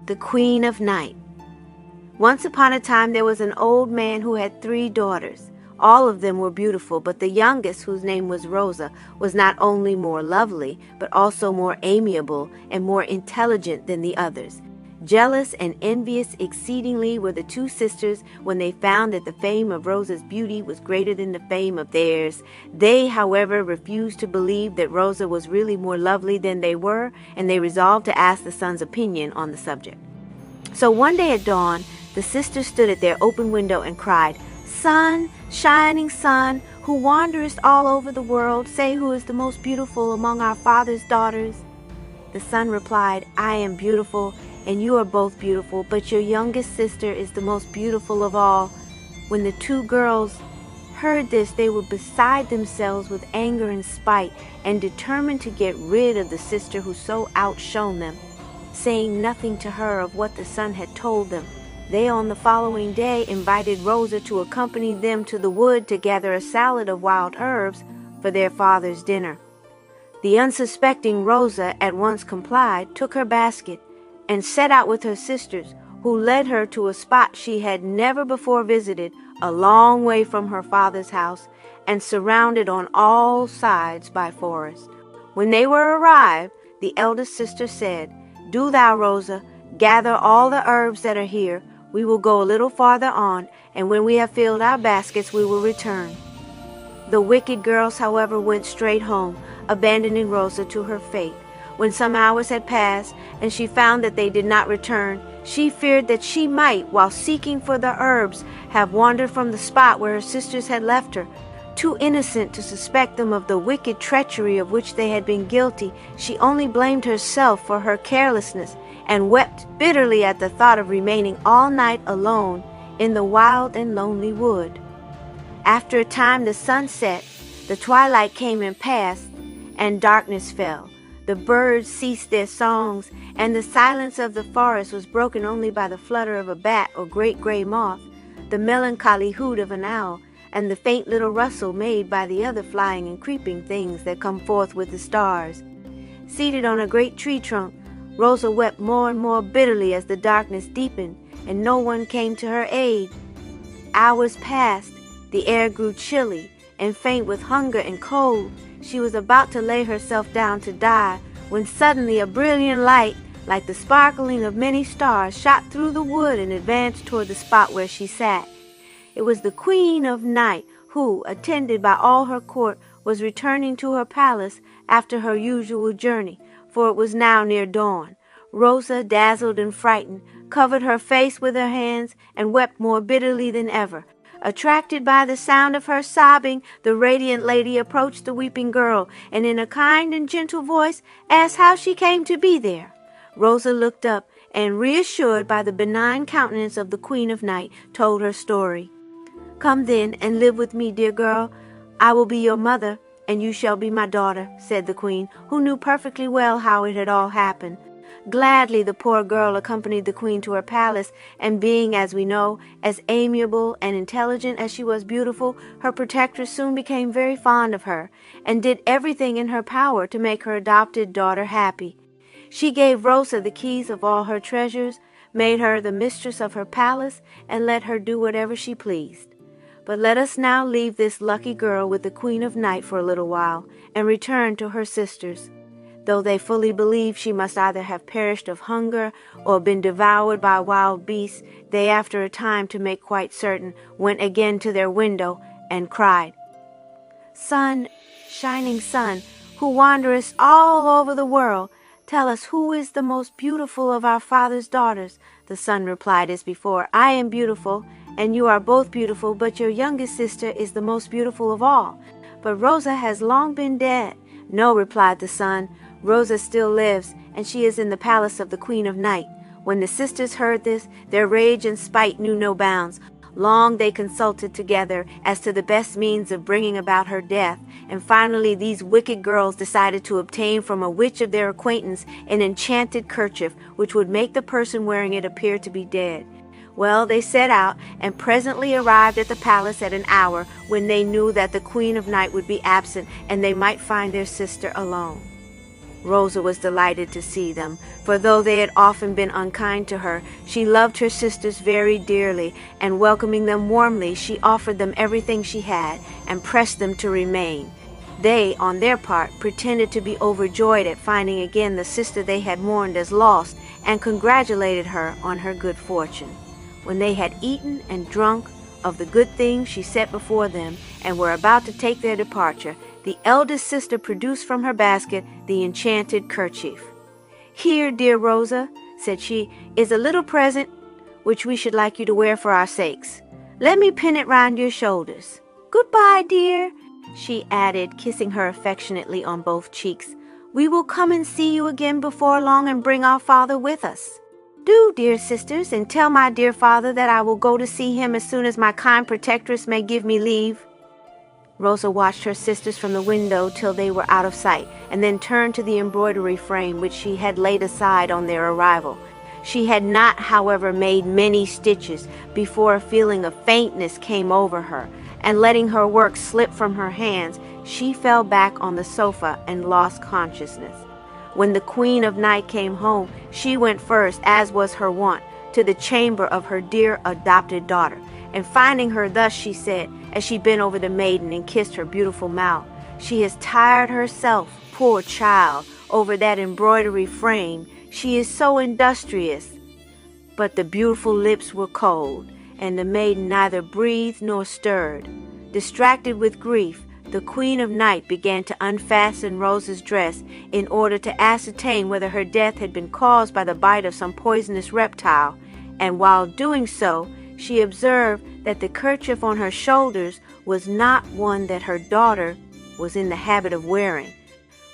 The Queen of Night. Once upon a time there was an old man who had 3 daughters. All of them were beautiful, but the youngest, whose name was Rosa, was not only more lovely, but also more amiable and more intelligent than the others. Jealous and envious exceedingly were the 2 sisters when they found that the fame of Rosa's beauty was greater than the fame of theirs. They, however, refused to believe that Rosa was really more lovely than they were, and they resolved to ask the son's opinion on the subject. So one day at dawn, the sisters stood at their open window and cried, "Sun, shining sun, who wanderest all over the world, say who is the most beautiful among our father's daughters." The sun replied, "I am beautiful, and you are both beautiful, but your youngest sister is the most beautiful of all." When the 2 girls heard this, they were beside themselves with anger and spite, and determined to get rid of the sister who so outshone them. Saying nothing to her of what the sun had told them, they on the following day invited Rosa to accompany them to the wood to gather a salad of wild herbs for their father's dinner. The unsuspecting Rosa at once complied, took her basket, and set out with her sisters, who led her to a spot she had never before visited, a long way from her father's house, and surrounded on all sides by forest. When they were arrived, the eldest sister said, "Do thou, Rosa, gather all the herbs that are here. We will go a little farther on, and when we have filled our baskets, we will return." The wicked girls, however, went straight home, abandoning Rosa to her fate. When some hours had passed, and she found that they did not return, she feared that she might, while seeking for the herbs, have wandered from the spot where her sisters had left her. Too innocent to suspect them of the wicked treachery of which they had been guilty, she only blamed herself for her carelessness, and wept bitterly at the thought of remaining all night alone in the wild and lonely wood. After a time the sun set, the twilight came and passed, and darkness fell. The birds ceased their songs, and the silence of the forest was broken only by the flutter of a bat or great gray moth, the melancholy hoot of an owl, and the faint little rustle made by the other flying and creeping things that come forth with the stars. Seated on a great tree trunk, Rosa wept more and more bitterly as the darkness deepened, and no one came to her aid. Hours passed, the air grew chilly, and faint with hunger and cold. She was about to lay herself down to die, when suddenly a brilliant light, like the sparkling of many stars, shot through the wood and advanced toward the spot where she sat. It was the Queen of Night, who, attended by all her court, was returning to her palace after her usual journey, for it was now near dawn. Rosa, dazzled and frightened, covered her face with her hands and wept more bitterly than ever. Attracted by the sound of her sobbing, the radiant lady approached the weeping girl, and in a kind and gentle voice asked how she came to be there. Rosa looked up, and reassured by the benign countenance of the Queen of Night, told her story. "Come then and live with me, dear girl. I will be your mother, and you shall be my daughter," said the Queen, who knew perfectly well how it had all happened. Gladly the poor girl accompanied the Queen to her palace, and being, as we know, as amiable and intelligent as she was beautiful, her protector soon became very fond of her, and did everything in her power to make her adopted daughter happy. She gave Rosa the keys of all her treasures, made her the mistress of her palace, and let her do whatever she pleased. But let us now leave this lucky girl with the Queen of Night for a little while, and return to her sisters. Though they fully believed she must either have perished of hunger or been devoured by wild beasts, they, after a time, to make quite certain, went again to their window and cried, "Sun, shining sun, who wanderest all over the world, tell us who is the most beautiful of our father's daughters." The sun replied as before, "I am beautiful, and you are both beautiful, but your youngest sister is the most beautiful of all. But Rosa has long been dead." "No," replied the sun, "Rosa still lives, and she is in the palace of the Queen of Night." When the sisters heard this, their rage and spite knew no bounds. Long they consulted together as to the best means of bringing about her death, and finally these wicked girls decided to obtain from a witch of their acquaintance an enchanted kerchief which would make the person wearing it appear to be dead. Well, they set out, and presently arrived at the palace at an hour when they knew that the Queen of Night would be absent, and they might find their sister alone. Rosa was delighted to see them, for though they had often been unkind to her, she loved her sisters very dearly, and welcoming them warmly, she offered them everything she had and pressed them to remain. They, on their part, pretended to be overjoyed at finding again the sister they had mourned as lost, and congratulated her on her good fortune. When they had eaten and drunk of the good things she set before them, and were about to take their departure, the eldest sister produced from her basket the enchanted kerchief. "Here, dear Rosa," said she, "is a little present which we should like you to wear for our sakes. Let me pin it round your shoulders. Goodbye, dear," she added, kissing her affectionately on both cheeks. "We will come and see you again before long and bring our father with us. Do, dear sisters, and tell my dear father that I will go to see him as soon as my kind protectress may give me leave." Rosa watched her sisters from the window till they were out of sight, and then turned to the embroidery frame which she had laid aside on their arrival. She had not, however, made many stitches before a feeling of faintness came over her, and letting her work slip from her hands, she fell back on the sofa and lost consciousness. When the Queen of Night came home, she went first, as was her wont, to the chamber of her dear adopted daughter, and finding her thus, she said, as she bent over the maiden and kissed her beautiful mouth, "She has tired herself, poor child, over that embroidery frame. She is so industrious." But the beautiful lips were cold, and the maiden neither breathed nor stirred. Distracted with grief, the Queen of Night began to unfasten Rosa's dress in order to ascertain whether her death had been caused by the bite of some poisonous reptile, and while doing so, she observed that the kerchief on her shoulders was not one that her daughter was in the habit of wearing.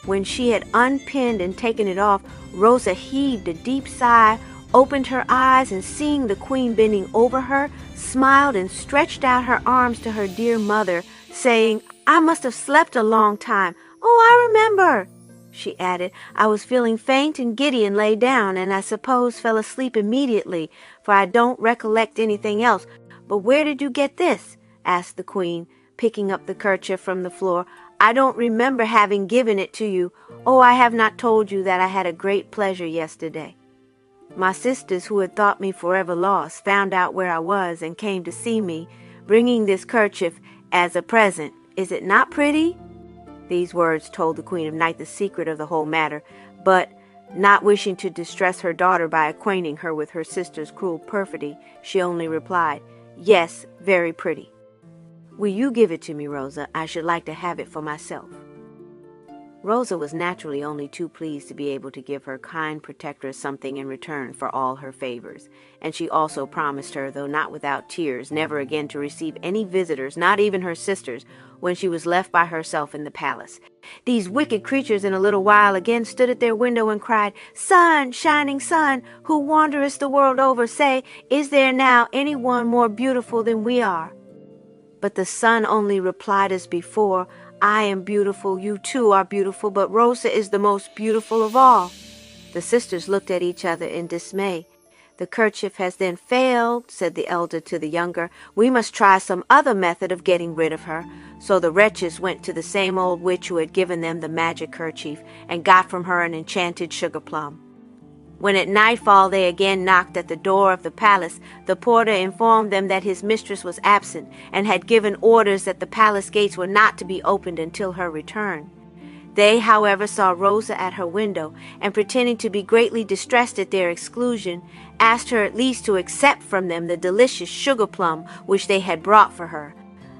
When she had unpinned and taken it off, Rosa heaved a deep sigh, opened her eyes, and seeing the Queen bending over her, smiled and stretched out her arms to her dear mother, saying, "I must have slept a long time. Oh, I remember," she added, "I was feeling faint and giddy and lay down, and I suppose fell asleep immediately, for I don't recollect anything else. But where did you get this?" asked the Queen, picking up the kerchief from the floor. "I don't remember having given it to you. Oh, I have not told you that I had a great pleasure yesterday. My sisters, who had thought me forever lost, found out where I was and came to see me, bringing this kerchief as a present. Is it not pretty?" These words told the Queen of Night the secret of the whole matter, but, not wishing to distress her daughter by acquainting her with her sister's cruel perfidy, she only replied, "Yes, very pretty." "Will you give it to me, Rosa? I should like to have it for myself." Rosa was naturally only too pleased to be able to give her kind protectress something in return for all her favors, and she also promised her, though not without tears, never again to receive any visitors, not even her sisters, when she was left by herself in the palace. These wicked creatures in a little while again stood at their window and cried, "Sun, shining sun, who wanderest the world over, say, is there now any one more beautiful than we are?" But the sun only replied as before, "I am beautiful, you too are beautiful, but Rosa is the most beautiful of all." The sisters looked at each other in dismay. "The kerchief has then failed," said the elder to the younger. "We must try some other method of getting rid of her." So the wretches went to the same old witch who had given them the magic kerchief, and got from her an enchanted sugar plum. When at nightfall they again knocked at the door of the palace, the porter informed them that his mistress was absent, and had given orders that the palace gates were not to be opened until her return. They, however, saw Rosa at her window, and pretending to be greatly distressed at their exclusion, asked her at least to accept from them the delicious sugar plum which they had brought for her.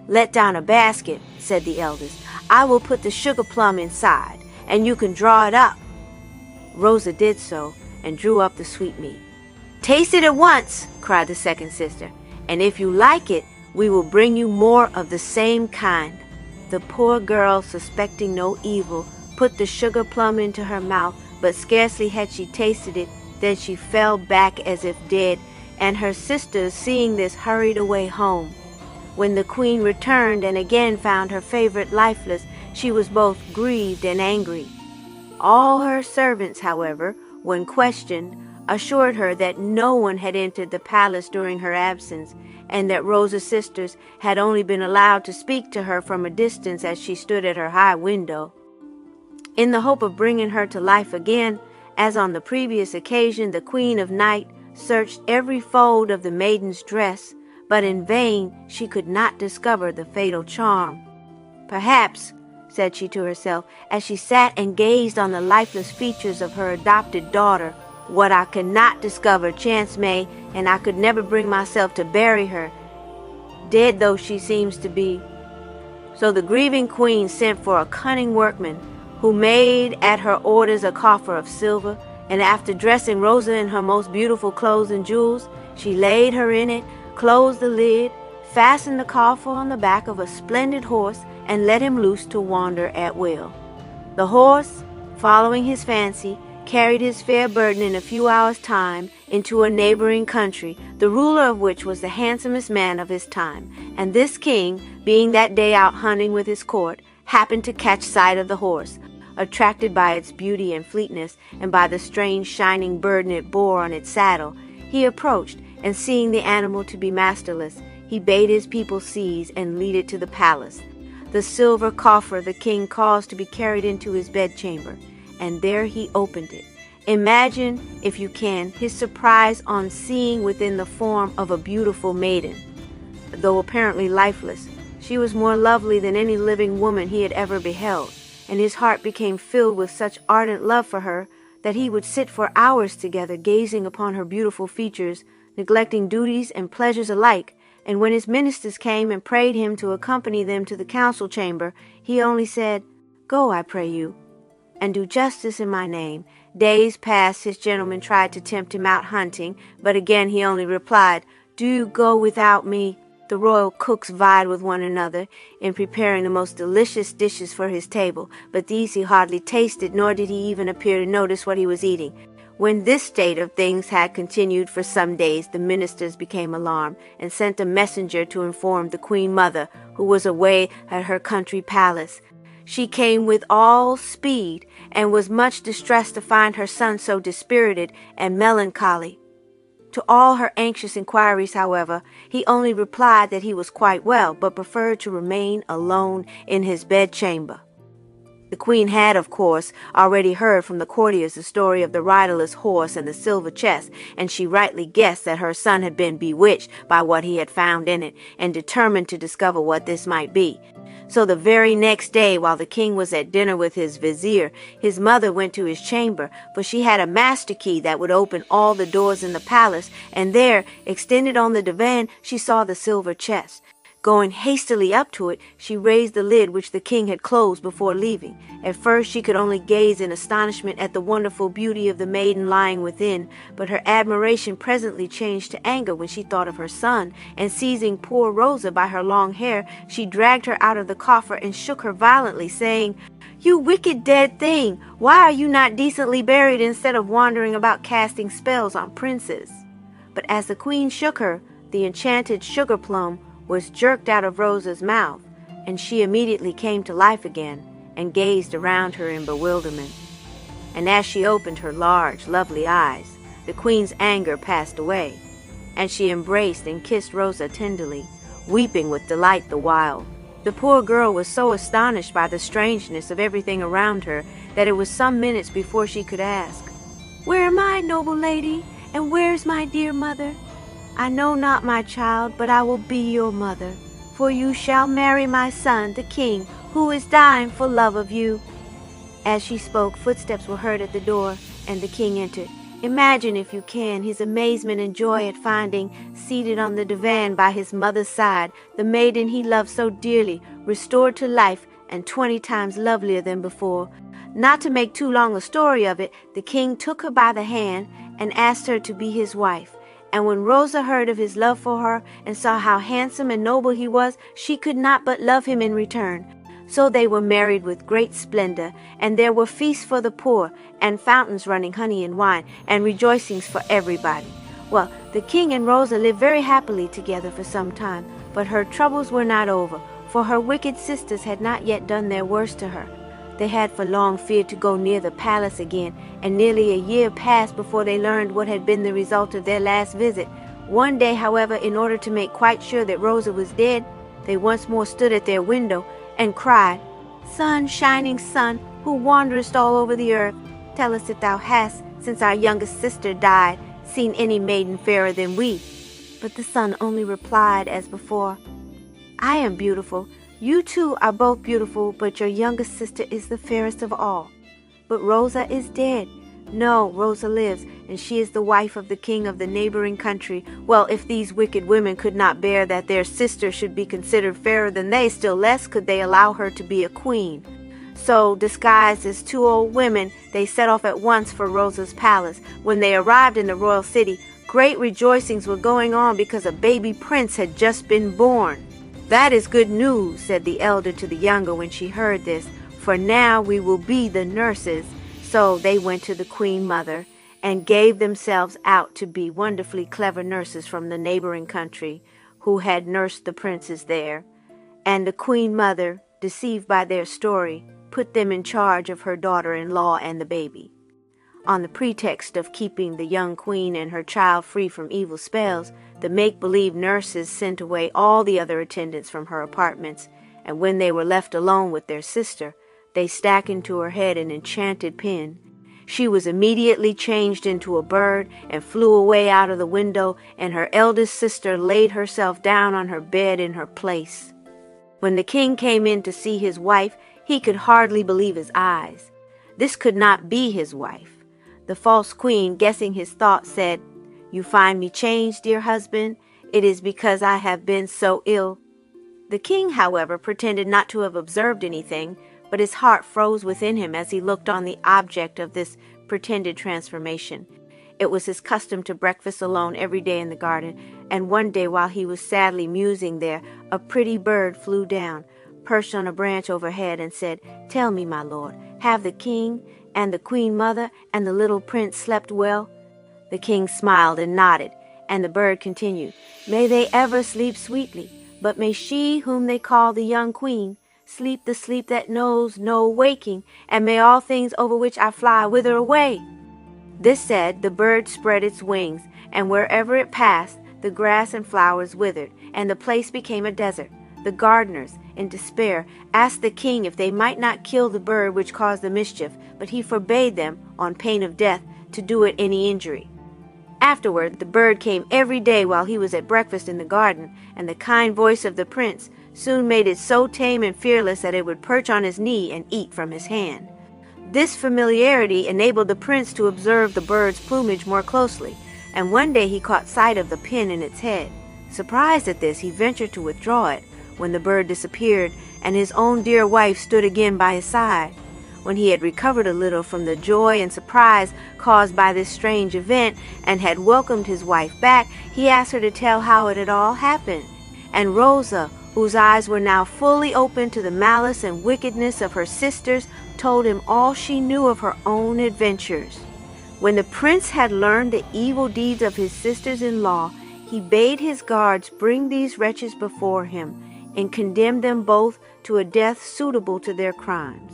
"Let down a basket," said the eldest. "I will put the sugar plum inside, and you can draw it up." Rosa did so, and drew up the sweetmeat. "Taste it at once," cried the second sister, "and if you like it, we will bring you more of the same kind." The poor girl, suspecting no evil, put the sugar plum into her mouth, but scarcely had she tasted it than she fell back as if dead, and her sisters, seeing this, hurried away home. When the Queen returned and again found her favorite lifeless, she was both grieved and angry. All her servants, however, when questioned, assured her that no one had entered the palace during her absence, and that Rosa's sisters had only been allowed to speak to her from a distance as she stood at her high window. In the hope of bringing her to life again, as on the previous occasion, the Queen of Night searched every fold of the maiden's dress, but in vain she could not discover the fatal charm. "Perhaps," said she to herself, as she sat and gazed on the lifeless features of her adopted daughter, "what I cannot discover chance may, and I could never bring myself to bury her, dead though she seems to be." So the grieving queen sent for a cunning workman, who made at her orders a coffer of silver, and after dressing Rosa in her most beautiful clothes and jewels, she laid her in it, closed the lid, fastened the coffer on the back of a splendid horse, and let him loose to wander at will. The horse, following his fancy, carried his fair burden in a few hours' time into a neighboring country, the ruler of which was the handsomest man of his time. And this king, being that day out hunting with his court, happened to catch sight of the horse. Attracted by its beauty and fleetness, and by the strange shining burden it bore on its saddle, he approached, and seeing the animal to be masterless, he bade his people seize and lead it to the palace. The silver coffer the king caused to be carried into his bedchamber, and there he opened it. Imagine, if you can, his surprise on seeing within the form of a beautiful maiden. Though apparently lifeless, she was more lovely than any living woman he had ever beheld, and his heart became filled with such ardent love for her that he would sit for hours together gazing upon her beautiful features, neglecting duties and pleasures alike. And when his ministers came and prayed him to accompany them to the council chamber, he only said, "Go, I pray you, and do justice in my name." Days passed, his gentlemen tried to tempt him out hunting, but again he only replied, "Do you go without me?" The royal cooks vied with one another in preparing the most delicious dishes for his table, but these he hardly tasted, nor did he even appear to notice what he was eating. When this state of things had continued for some days, the ministers became alarmed, and sent a messenger to inform the Queen Mother, who was away at her country palace. She came with all speed, and was much distressed to find her son so dispirited and melancholy. To all her anxious inquiries, however, he only replied that he was quite well, but preferred to remain alone in his bedchamber. The queen had, of course, already heard from the courtiers the story of the riderless horse and the silver chest, and she rightly guessed that her son had been bewitched by what he had found in it, and determined to discover what this might be. So the very next day, while the king was at dinner with his vizier, his mother went to his chamber, for she had a master key that would open all the doors in the palace, and there, extended on the divan, she saw the silver chest. Going hastily up to it, she raised the lid which the king had closed before leaving. At first she could only gaze in astonishment at the wonderful beauty of the maiden lying within, but her admiration presently changed to anger when she thought of her son, and seizing poor Rosa by her long hair, she dragged her out of the coffer and shook her violently, saying, "You wicked dead thing! Why are you not decently buried instead of wandering about casting spells on princes?" But as the queen shook her, the enchanted sugar plum was jerked out of Rosa's mouth, and she immediately came to life again and gazed around her in bewilderment. And as she opened her large, lovely eyes, the queen's anger passed away, and she embraced and kissed Rosa tenderly, weeping with delight the while. The poor girl was so astonished by the strangeness of everything around her that it was some minutes before she could ask, "Where am I, noble lady, and where's my dear mother?" "I know not, my child, but I will be your mother, for you shall marry my son, the king, who is dying for love of you." As she spoke, footsteps were heard at the door, and the king entered. Imagine, if you can, his amazement and joy at finding, seated on the divan by his mother's side, the maiden he loved so dearly, restored to life and 20 times lovelier than before. Not to make too long a story of it, the king took her by the hand and asked her to be his wife. And when Rosa heard of his love for her and saw how handsome and noble he was, she could not but love him in return. So they were married with great splendor, and there were feasts for the poor, and fountains running honey and wine, and rejoicings for everybody. Well, the king and Rosa lived very happily together for some time, but her troubles were not over, for her wicked sisters had not yet done their worst to her. They had for long feared to go near the palace again, and nearly a year passed before they learned what had been the result of their last visit. One day, however, in order to make quite sure that Rosa was dead, they once more stood at their window and cried, "Sun, shining sun, who wanderest all over the earth, tell us if thou hast, since our youngest sister died, seen any maiden fairer than we. But the son only replied as before, I am beautiful. You two are both beautiful, but your youngest sister is the fairest of all. But Rosa is dead. No, Rosa lives, and she is the wife of the king of the neighboring country. Well, if these wicked women could not bear that their sister should be considered fairer than they, still less could they allow her to be a queen. So, disguised as two old women, they set off at once for Rosa's palace. When they arrived in the royal city, great rejoicings were going on because a baby prince had just been born. That is good news, said the elder to the younger when she heard this, for now we will be the nurses. So they went to the queen mother and gave themselves out to be wonderfully clever nurses from the neighboring country who had nursed the princes there. And the queen mother, deceived by their story, put them in charge of her daughter-in-law and the baby. On the pretext of keeping the young queen and her child free from evil spells, the make-believe nurses sent away all the other attendants from her apartments, and when they were left alone with their sister, they stack into her head an enchanted pin. She was immediately changed into a bird and flew away out of the window, and her eldest sister laid herself down on her bed in her place. When the king came in to see his wife, he could hardly believe his eyes. This could not be his wife. The false queen, guessing his thoughts, said, You find me changed, dear husband? It is because I have been so ill. The king, however, pretended not to have observed anything, but his heart froze within him as he looked on the object of this pretended transformation. It was his custom to breakfast alone every day in the garden, and one day while he was sadly musing there, a pretty bird flew down, perched on a branch overhead, and said, Tell me, my lord, have the king and the queen mother and the little prince slept well? The king smiled and nodded, and the bird continued, May they ever sleep sweetly, but may she whom they call the young queen sleep the sleep that knows no waking, and may all things over which I fly wither away. This said, the bird spread its wings, and wherever it passed, the grass and flowers withered, and the place became a desert. The gardeners, in despair, asked the king if they might not kill the bird which caused the mischief, but he forbade them, on pain of death, to do it any injury. Afterward, the bird came every day while he was at breakfast in the garden, and the kind voice of the prince soon made it so tame and fearless that it would perch on his knee and eat from his hand. This familiarity enabled the prince to observe the bird's plumage more closely, and one day he caught sight of the pin in its head. Surprised at this, he ventured to withdraw it, when the bird disappeared, and his own dear wife stood again by his side. When he had recovered a little from the joy and surprise caused by this strange event, and had welcomed his wife back, he asked her to tell how it had all happened. And Rosa, whose eyes were now fully open to the malice and wickedness of her sisters, told him all she knew of her own adventures. When the prince had learned the evil deeds of his sisters-in-law, he bade his guards bring these wretches before him, and condemn them both to a death suitable to their crimes.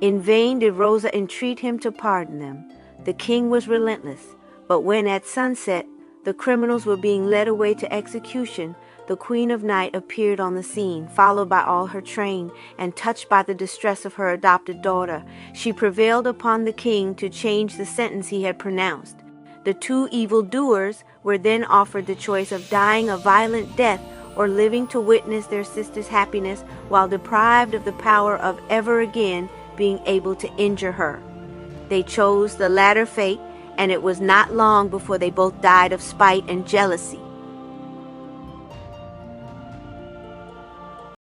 In vain did Rosa entreat him to pardon them. The king was relentless, but when at sunset the criminals were being led away to execution, the Queen of Night appeared on the scene, followed by all her train, and touched by the distress of her adopted daughter, she prevailed upon the king to change the sentence he had pronounced. The two evildoers were then offered the choice of dying a violent death or living to witness their sister's happiness while deprived of the power of ever again being able to injure her. They chose the latter fate, and it was not long before they both died of spite and jealousy.